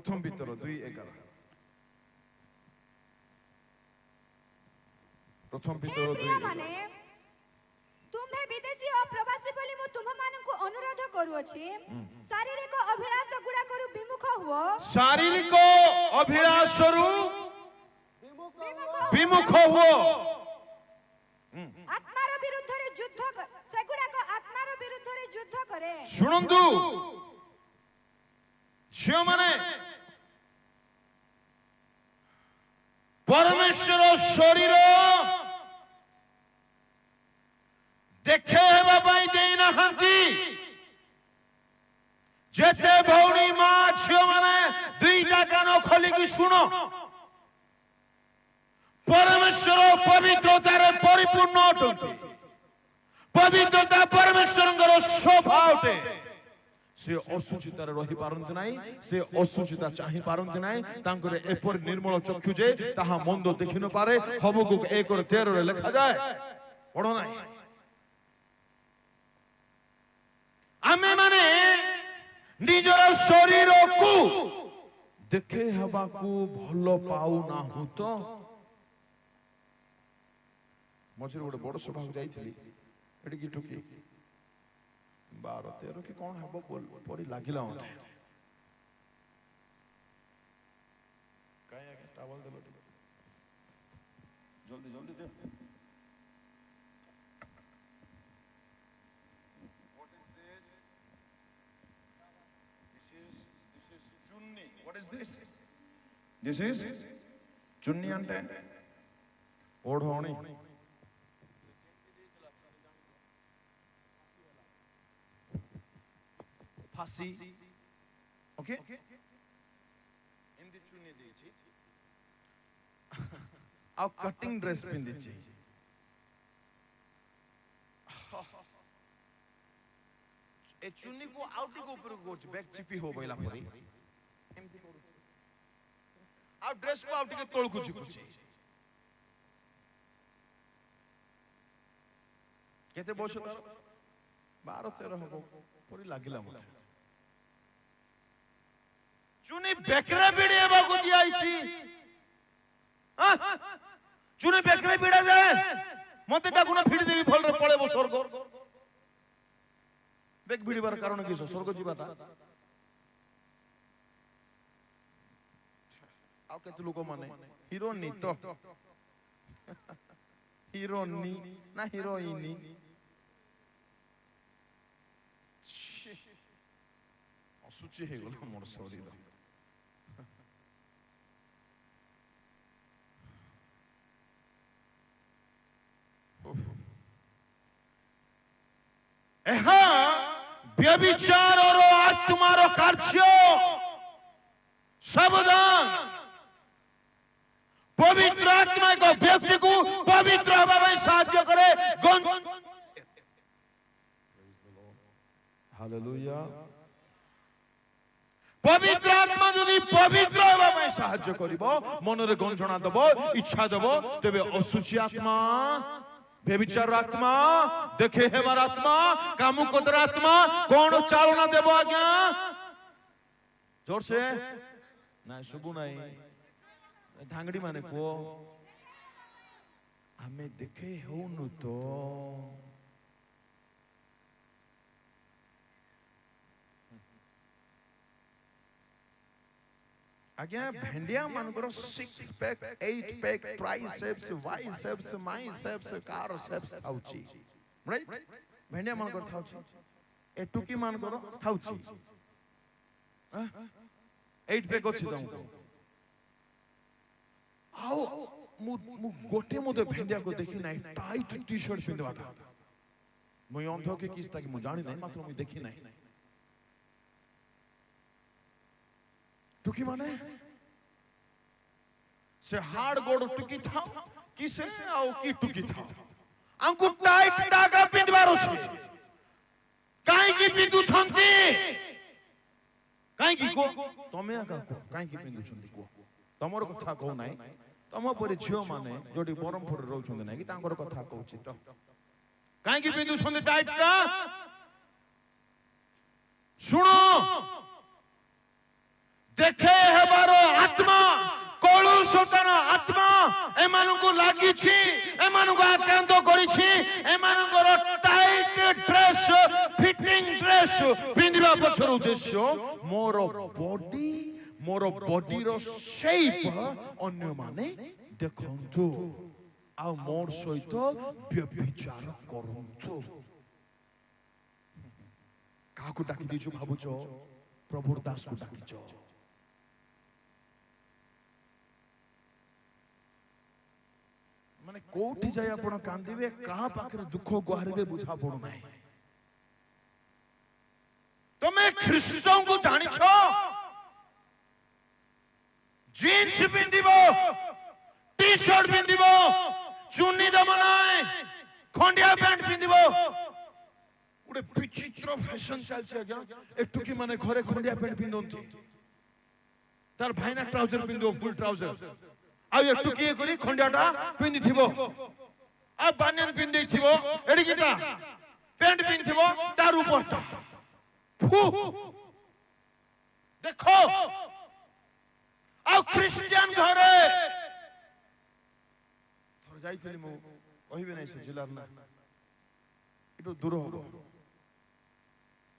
प्रथम पितर 2:11 प्रथम पितर 2:11 तुम्हे विदेशी और प्रवासी बोली मु तुम मानकु अनुरोध करूअछि शारीरिक अभिलाष गुडा करू विमुख हुओ शारीरिक अभिलाष रु विमुख हुओ आत्मार विरुद्ध रे युद्ध सेगुडा को आत्मार विरुद्ध रे युद्ध करे सुनंदु झियो माने परमेश्वर शरीर देखे हेबा पाई देई नहंती जेते भौणी मां झियो माने दुईटा कान खोली की सुनो परमेश्वर पवित्रतार परिपूर्ण अटंती पवित्रता परमेश्वरଙ୍କର शोभा अटे से असुचितार रही पारंती नाही से असुचिता चाहि पारंती नाही तांकरे एपर निर्मल चक्षु जे ताहा मंद देखि न पारे हबकुक 1:13 रे लिखा जाय पढो नाही आमे माने निजर शरीर को देखे हबा को भलो पाउ ना हुतो मझे गोटे बड़ सभा जाइथिली एटी की टुकी 12-13 की कौन हबो परी लागिला मते काय आगे टावल देलो जल्दी जल्दी दे What is this? This is chunni. What is this? This is chunni ante ओढोणी फासी ओके हिंदी चुनी देछि आ कटिंग ड्रेस पिंदी छी ए चुनी को आउटी को ऊपर को बैक चिपी हो गइला परी एमती करू आ ड्रेस को आउटी के तोळ को चिपुछि केते बस 12-13 हो परी लागिला मते चुनी बेकरे बिड़े बागु दियाइछि चुनी बेकरे बिड़ा जाए मते टाकुना फिडी देबी फल रे पळेबो स्वर्ग बेक बिड़ीबार कारण कि स्वर्ग जीवाटा आ केते लोक माने हिरोनी तो हिरोनी ना हिरोइनी असुचि हे गलो मोर शरीर व्यभिचार और आत्मार कार्य सावधान पवित्र आत्मा को व्यक्ति को पवित्र होबा में साहाय्य करे हालेलुया पवित्र आत्मा जदि पवित्र होबा में साहाय्य करिवो मन रे गंजना दबो इच्छा दबो तबे असुचि आत्मा व्यभिचार आत्मा देखे हेबार आत्मा कामुकतर आत्मा कोन चालना देबो आज्ञा जोर से ना सुबु नाही धांगड़ी माने को हमें देखे होनु तो आज्ञा भेंडिया मानकर 6 पैक 8 पैक ट्राइसेप्स बाइसेप्स माइसेप्स कारसेप्स थाउची राइट भेंडिया मानकर थाउची ए टुकी मानकर थाउची 8 पैक अछि तुमको आओ मु गोटे मुदे भेंडिया को देखि नाही टाइट टी-शर्ट पिंदवाटा मु अंधो के किस्ता कि मु जानि नाही मात्र मु देखि नाही टुकी माने से हार्ड गोड़ टुकी था किसे आओ की टुकी था अंकु टाइट टाका पिंदवारो छी काई की पिंदु छंती काई की को तमे आका को काई की पिंदु छंती को तमर कथा कहू नाही तम परे झियो माने जोडी बरमपुर रहउ छंदी नाही कि तांकर कथा कहूची तो काई की पिंदु छंदी टाइट का सुनो देखे है ଏମାନଙ୍କୁ ଲାଗିଛି ଏମାନଙ୍କୁ ଆକ୍ରାନ୍ତ କରିଛି ଏମାନଙ୍କର ଟାଇଟ୍ ଡ୍ରେସ୍ ଫିଟିଂ ଡ୍ରେସ୍ ପିନ୍ଧିବା ପଛର ଉଦ୍ଦେଶ୍ୟ ମୋର ବଡିର ସେପ୍ ଅନ୍ୟମାନେ ଦେଖନ୍ତୁ ଆଉ ମୋର ସହିତ ବ୍ୟଭିଚାର କରନ୍ତୁ। କାହାକୁ ଡାକି ଦେଇଛୁ ଭାବୁଛ? ପ୍ରଭୁ ଦାସକୁ ଡାକିଛ। ମାନେ କୋଉଠି ଯାଇ ଆପଣ କାନ୍ଦିବେ କାହା ପାଖରେ ଦୁଃଖ ଗୁହାରିବେ ବୁଝା ପଡୁନାହିଁ। ତମେ ଖ୍ରୀଷ୍ଟଙ୍କୁ ଜାଣିଛ? ଜିନ୍ସ ପିନ୍ଧିବ ଟି ସାର୍ଟ ପିନ୍ଧିବ ଚୁନି ଦବ ନାହିଁ ଖଣ୍ଡିଆ ପ୍ୟାଣ୍ଟ ପିନ୍ଧିବ। ଗୋଟେ ବିଚିତ୍ର ଫ୍ୟାଶନ ଚାଲିଛି ଆଜ୍ଞା। ଏଠୁକି ମାନେ ଘରେ ଖଣ୍ଡିଆ ପ୍ୟାଣ୍ଟ ପିନ୍ଧନ୍ତି ତାର ଭାଇନା ଟ୍ରାଉଜର ପିନ୍ଧିବ ଫୁଲ ଟ୍ରାଉଜର ଆଉ ଏଠୁ କିଏ କରି ଖଣ୍ଡିଆଟା ପିନ୍ଧିଥିବ ଆଉ ବାନିଆନ ପିନ୍ଧିଥିବ ଏଡିକିଟା ପ୍ୟାଣ୍ଟ ପିନ୍ଧିଥିବ ତାର ଉପରଟା ଦେଖ। ଆଉ ଖ୍ରୀଷ୍ଟିଆନ ଘରେ ଥରେ ଯାଇଥିଲି ମୁଁ କହିବି ନାହିଁ ସେ ଜିଲ୍ଲାର ନା ଏଠୁ ଦୂର ହବ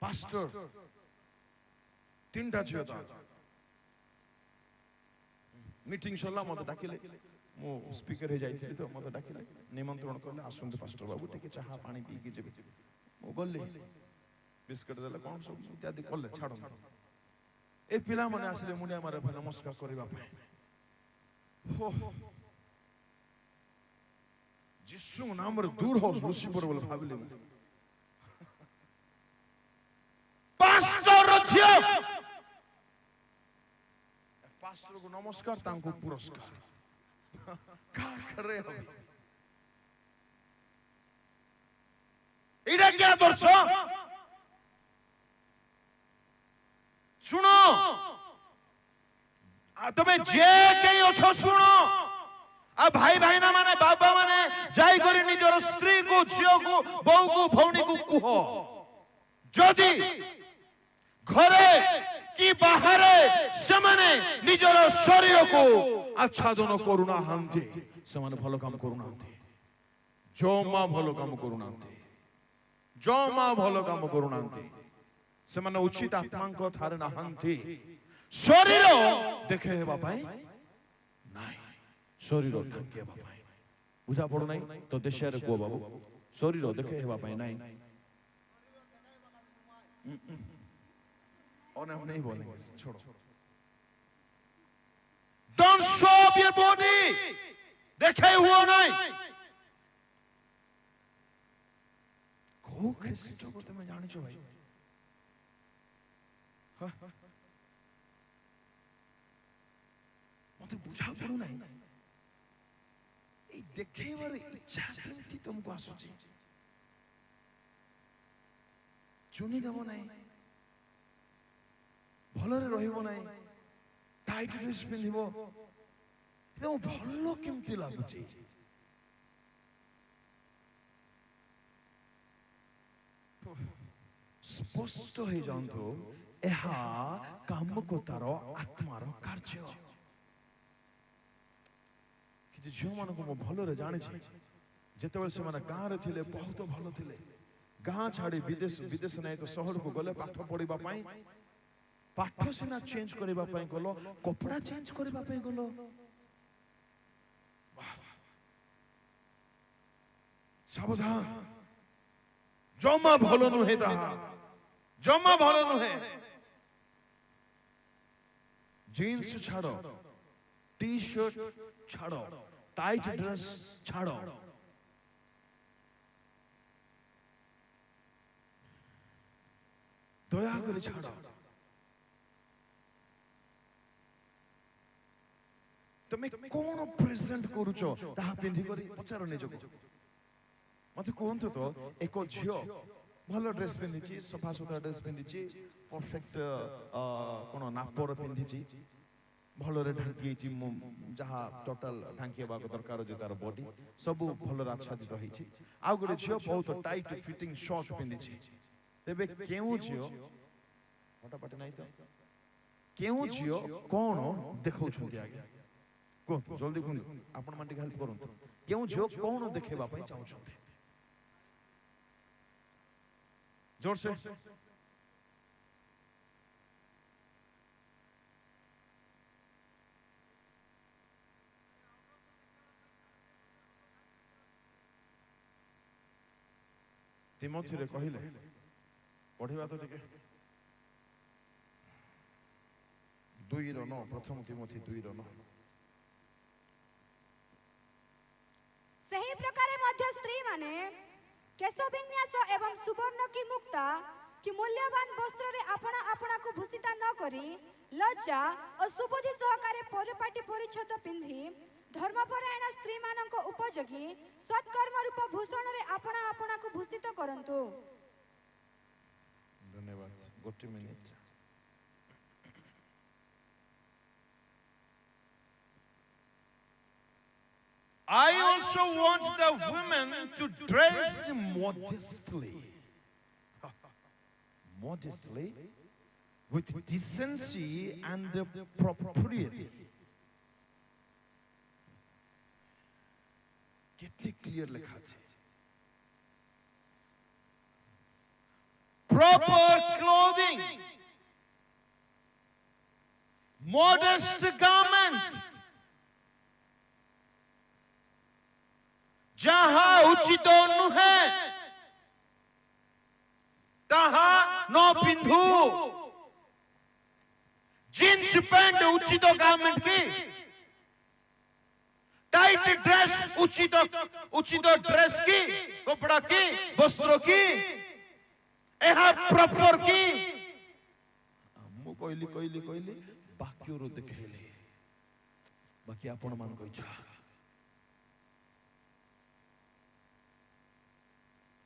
ପାଷ୍ଟର ତିନିଟା ଝିଅ ମିଟିଂ ସରିଲା ମତେ ଡାକିଲେ ମୁଁ ସ୍ପିକର ହେଇ ଯାଇଥିଲି ତ ମତେ ଡାକିଲେ ନିମନ୍ତ୍ରଣ କଲେ ଆସନ୍ତୁ ପାଷ୍ଟର ବାବୁ ଟିକେ ଚାହା ପାଣି ପିଇକି ଯିବେ। ମୁଁ ଗଲି ବିସ୍କୁଟ ଦେଲେ କଣ ସବୁ ଇତ୍ୟାଦି କଲେ ଛାଡ଼ନ୍ତୁ। ଏ ପିଲାମାନେ ଆସିଲେ ମୁଣ୍ଡିଆ ମାରିବା ପାଇଁ ନମସ୍କାର କରିବା ପାଇଁ। ଯୀଶୁ ନାମରେ ଦୂର ହୋ ଲୁସିଫର ବୋଲି ଭାବିଲି ମୁଁ। ପାଷ୍ଟର ଝିଅ ପାଷ୍ଟରକୁ ନମସ୍କାର ତାଙ୍କୁ ପୁରସ୍କାର କାକରେ হবে। ଏଇଟା কি আদর্শ? শুনো তুমি যে কেই অছো শুনো আর ভাই ভাইনা মানে বাবা মানে যাই করে নিজের স্ত্রী কো ঝিও কো বউ কো ভৌণী কো কুহ যদি ঘরে কি বাহারে সেমানে নিজের শরীরকু আচ্ছাদন করুনাহান্তি সেমানে ভালো কাম করুনাহান্তি জমা ভালো কাম করুনাহান্তি জমা ভালো কাম করুনাহান্তি সেমানে উচিত আত্মাঙ্ক ঠারে নাহান্তি শরীর দেখে হেবা পাই নাই শরীর ঢাকি হেবা পাই বুঝা পড়ো নাই তো দেশের কো বাবু শরীর দেখে হেবা পাই নাই और हम नहीं बोलेंगे छोड़ो। Don't show up your body देखे हुआ नहीं को ख्रीष्ट को तुम्हें जाने चो भाई मते बुझा पड़ो नहीं ये देखे वाले इच्छा थी तुमको आसुची चुनी दबो नहीं भलरे रहिबो नाही टाइट ड्रेस पिंधिबो एकदम भलो केमती लागुची स्पष्ट हे जानतो एहा काम को तारो आत्मार कार्य कि झियो मान को भलरे जाने छी जेतेबेले से माने गां रे थिले बहुत भलो थिले गां छाडी विदेश नहीं तो शहर को गले पाठ पढिबा पई पाठ सीना चेंज करबा पई गलो कपड़ा चेंज करबा पई गलो सावधान जमा भलो नुहे ताहा जमा भलो नुहे जीन्स छाड़ो टी शर्ट छाड़ो टाइट ड्रेस छाड़ो दया करे छाड़ो তুমি কোন প্রেজেন্ট করুছো তাহা পিন্ধি করি পচার নিজକୁ মতে কোনতো তো এক ঝিও ভালো ড্রেস পিন্ধিছি সফা সুতরা ড্রেস পিন্ধিছি পারফেক্ট কোন নাপর পিন্ধিছি ভালরে ঢাঙ্কিছি যাহা টোটাল ঢাঙ্কিবা দরকার যে তার বডি সব ভালরে আচ্ছাদিত হইছি আউ গরে ঝিও বহুত টাইট ফিটিং শর্ট পিন্ধিছি তেবে কেউ ঝিও ফটাফট নাই তো কেউ ঝিও কোন দেখাউছন্তি আগে କୁହନ୍ତୁ ଜଲ୍ଦି କୁହନ୍ତୁ ଆପଣ ମାନେ ଟିକେ ହେଲ୍ପ କରନ୍ତୁ କେଉଁ ଝିଅ କଣ ଦେଖେଇବା ପାଇଁ ଚାହୁଁଛନ୍ତି ଜୋରସେ ତିମୋଥୀରେ କହିଲେ ପଢିବା ତ ଟିକେ 2:9 ପ୍ରଥମ ତିମୋଥୀ 2:9 ସେହି ପ୍ରକାରେ ମଧ୍ୟ ସ୍ତ୍ରୀ ମାନେ କେଶ ବିନ୍ୟାସ ଏବଂ ସୁବର୍ଣ୍ଣ କି ମୁକ୍ତା କି ମୂଲ୍ୟବାନ ବସ୍ତ୍ରରେ ଆପଣା ଆପଣାକୁ ଭୂଷିତା ନ କରି ଲଜ୍ଜା ଓ ସୁବୁଦ୍ଧି ସହକାରେ ପରିପାଟି ପରିଚ୍ଛଦ ପିନ୍ଧି ଧର୍ମପରାୟଣ ସ୍ତ୍ରୀ ମାନଙ୍କ ଉପଯୋଗୀ ସତ୍କର୍ମ ରୂପ ଭୂଷଣରେ ଆପଣା ଆପଣାକୁ ଭୂଷିତ କରନ୍ତୁ ଧନ୍ୟବାଦ ଗୋଟେ minute I also want the women to dress modestly. Modestly, with decency and propriety. Get clear lekha ache. Proper clothing. Modest garment. जहां उचित नुहे तहा न पिंधु जींस पैंट उचित गारमेंट की टाइट ड्रेस उचित ड्रेस की कपड़ा की वस्त्र की यह प्रॉपर की मु कहली बाक्य रो देखैले बाकी आपण मान को इच्छा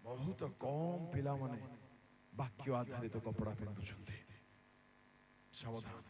बहुत कम पिला माने वाक्य आधारित कपड़ा पिंधुछंती सावधान